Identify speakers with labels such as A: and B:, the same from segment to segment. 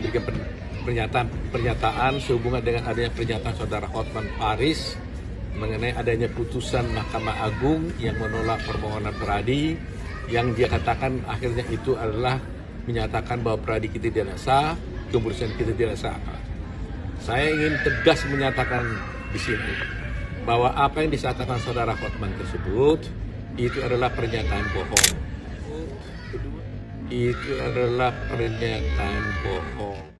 A: memberikan pernyataan sehubungan dengan adanya pernyataan saudara Hotman Paris mengenai adanya putusan Mahkamah Agung yang menolak permohonan Peradi, yang dia katakan akhirnya itu adalah menyatakan bahwa Peradi kita tidak sah, keputusan kita tidak sah. Saya ingin tegas menyatakan di sini bahwa apa yang disampaikan saudara Hotman tersebut itu adalah pernyataan bohong. Itu adalah pernyataan bohong.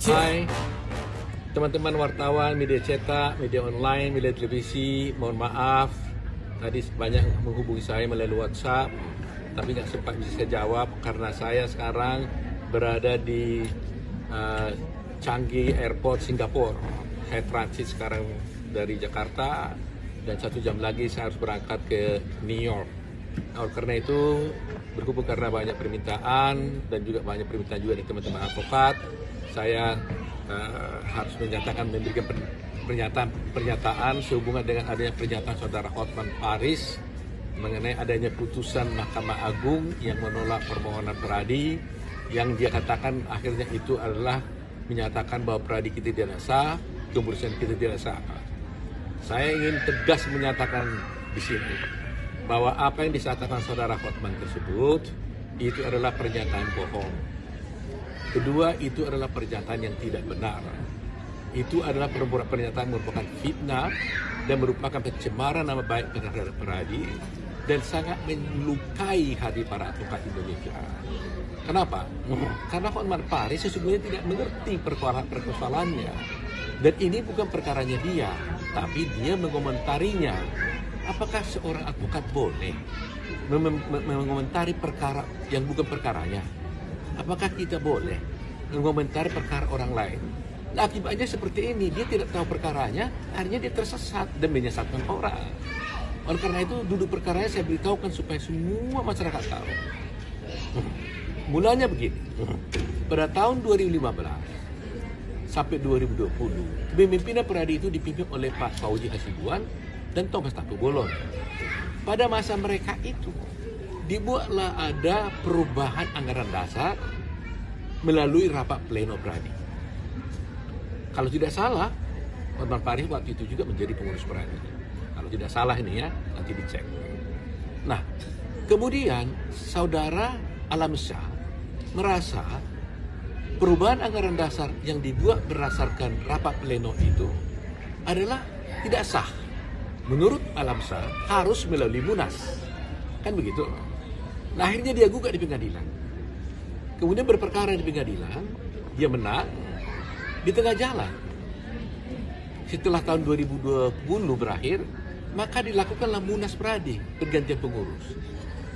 A: Hai teman-teman wartawan, media cetak, media online, media televisi, mohon maaf tadi banyak menghubungi saya melalui WhatsApp, tapi nggak sempat bisa saya jawab karena saya sekarang berada di Changi Airport, Singapura. Saya transit sekarang dari Jakarta dan 1 jam lagi saya harus berangkat ke New York. Nah, karena itu berhubung karena banyak permintaan dan juga banyak permintaan juga dari teman-teman advokat, saya harus memberikan pernyataan sehubungan dengan adanya pernyataan saudara Hotman Paris mengenai adanya putusan Mahkamah Agung yang menolak permohonan Peradi, yang dia katakan akhirnya itu adalah menyatakan bahwa Peradi kita tidak sah, keputusan kita tidak sah. Saya ingin tegas menyatakan di sini bahwa apa yang disampaikan saudara Hotman tersebut itu adalah pernyataan bohong. Kedua, itu adalah pernyataan yang tidak benar. Itu adalah pernyataan merupakan fitnah dan merupakan pencemaran nama baik terhadap Peradi dan sangat melukai hati para advokat Indonesia. Kenapa? Karena Hotman Paris sesungguhnya tidak mengerti persoalannya. Dan ini bukan perkaranya dia, tapi dia mengomentarinya. Apakah seorang advokat boleh mengomentari perkara yang bukan perkaranya? Apakah kita boleh mengomentari perkara orang lain? Nah, akibatnya seperti ini, dia tidak tahu perkaranya, akhirnya dia tersesat dan menyesatkan orang. Oleh karena itu, duduk perkaranya saya beritahukan supaya semua masyarakat tahu. Mulanya begini, pada tahun 2015 sampai 2020, kepemimpinan Peradi itu dipimpin oleh Pak Fauzi Hasibuan dan Thomas Tapubolon. Pada masa mereka itu, dibuatlah ada perubahan anggaran dasar melalui rapat pleno Peradi. Kalau tidak salah, Hotman Paris waktu itu juga menjadi pengurus Peradi. Kalau tidak salah ini ya, nanti dicek. Nah, kemudian saudara Alamsyah merasa perubahan anggaran dasar yang dibuat berdasarkan rapat pleno itu adalah tidak sah. Menurut Alamsyah harus melalui Munas. Kan begitu? Nah, akhirnya dia gugat di pengadilan. Kemudian berperkara di pengadilan, dia menang. Di tengah jalan, setelah tahun 2020 berakhir, maka dilakukanlah Munas Peradi, pergantian pengurus.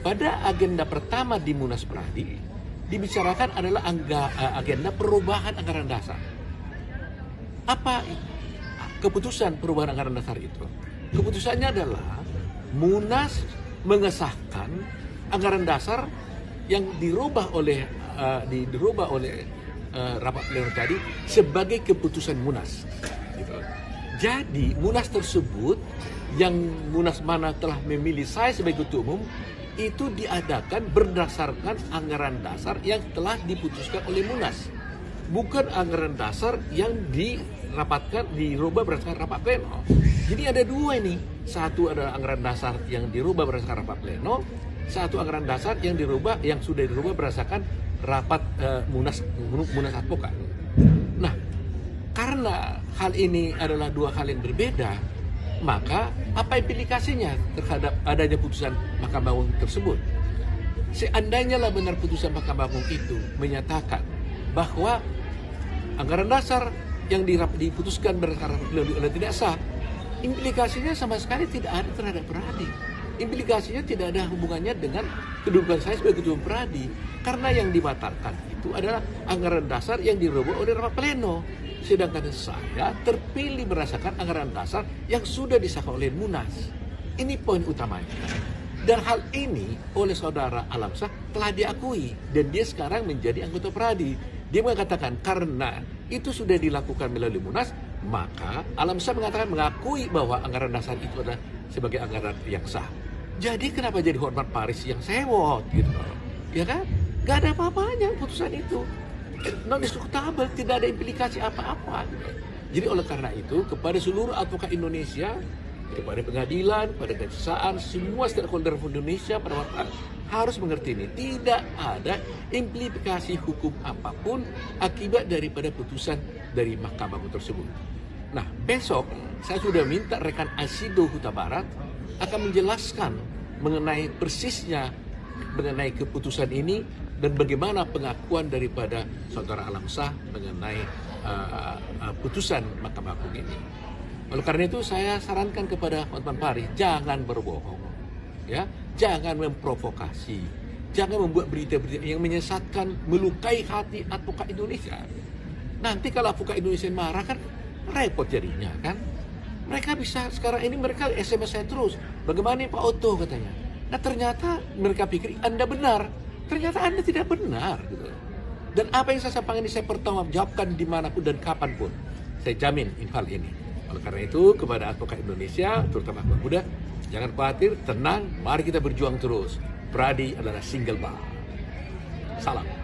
A: Pada agenda pertama di Munas Peradi, dibicarakan adalah agenda perubahan anggaran dasar. Apa keputusan perubahan anggaran dasar itu? Keputusannya adalah Munas mengesahkan anggaran dasar yang dirubah oleh rapat pleno tadi sebagai keputusan Munas. Gitu. Jadi Munas tersebut yang Munas mana telah memilih saya sebagai ketua umum itu diadakan berdasarkan anggaran dasar yang telah diputuskan oleh Munas, bukan anggaran dasar yang dirubah berdasarkan rapat pleno. Jadi ada dua ini, satu adalah anggaran dasar yang dirubah berdasarkan rapat pleno, satu anggaran dasar yang sudah dirubah berdasarkan rapat Munas advokat. Nah, karena hal ini adalah dua hal yang berbeda, maka apa implikasinya terhadap adanya putusan Mahkamah Agung tersebut? Seandainya lah benar putusan Mahkamah Agung itu menyatakan bahwa anggaran dasar yang diputuskan berdasarkan pleno tidak sah, implikasinya sama sekali tidak ada terhadap Peradi. implikasinya tidak ada hubungannya dengan kedudukan saya sebagai ketua Pradi. Karena yang dibatalkan itu adalah anggaran dasar yang dirubah oleh rapat pleno. Sedangkan saya terpilih berdasarkan anggaran dasar yang sudah disahkan oleh Munas. Ini poin utamanya. Dan hal ini oleh saudara Alamsyah telah diakui. Dan dia sekarang menjadi anggota Pradi. Dia mengatakan karena itu sudah dilakukan melalui Munas, maka Alamsyah mengatakan mengakui bahwa anggaran dasar itu adalah sebagai anggaran yang sah. Jadi kenapa jadi hormat Paris yang sewot gitu? Ya kan? Gak ada apa-apanya putusan itu. Non-diskutabel, tidak ada implikasi apa-apa. Jadi oleh karena itu, kepada seluruh advokat Indonesia, kepada pengadilan, pada kejaksaan, semua stakeholder Indonesia pada waktu harus mengerti ini. Tidak ada implikasi hukum apapun akibat daripada putusan dari Mahkamah Agung tersebut. Nah, besok saya sudah minta rekan Asido Huta Barat akan menjelaskan mengenai persisnya mengenai keputusan ini dan bagaimana pengakuan daripada saudara Alamsyah mengenai putusan Mahkamah Agung ini. Oleh karena itu saya sarankan kepada Hotman Paris, jangan berbohong, ya, jangan memprovokasi, jangan membuat berita-berita yang menyesatkan, melukai hati advokat Indonesia. Nanti kalau advokat Indonesia marah kan repot jadinya kan. Mereka bisa sekarang ini mereka SMS saya terus, bagaimana Pak Otto katanya. Nah ternyata mereka pikir Anda benar, ternyata Anda tidak benar gitu. Dan apa yang saya sampaikan ini saya pertanggungjawabkan dimanapun dan kapanpun. Saya jamin hal ini. Oleh karena itu kepada advokat Indonesia, terutama anak muda, jangan khawatir, tenang, mari kita berjuang terus. Pradi adalah single bar. Salam.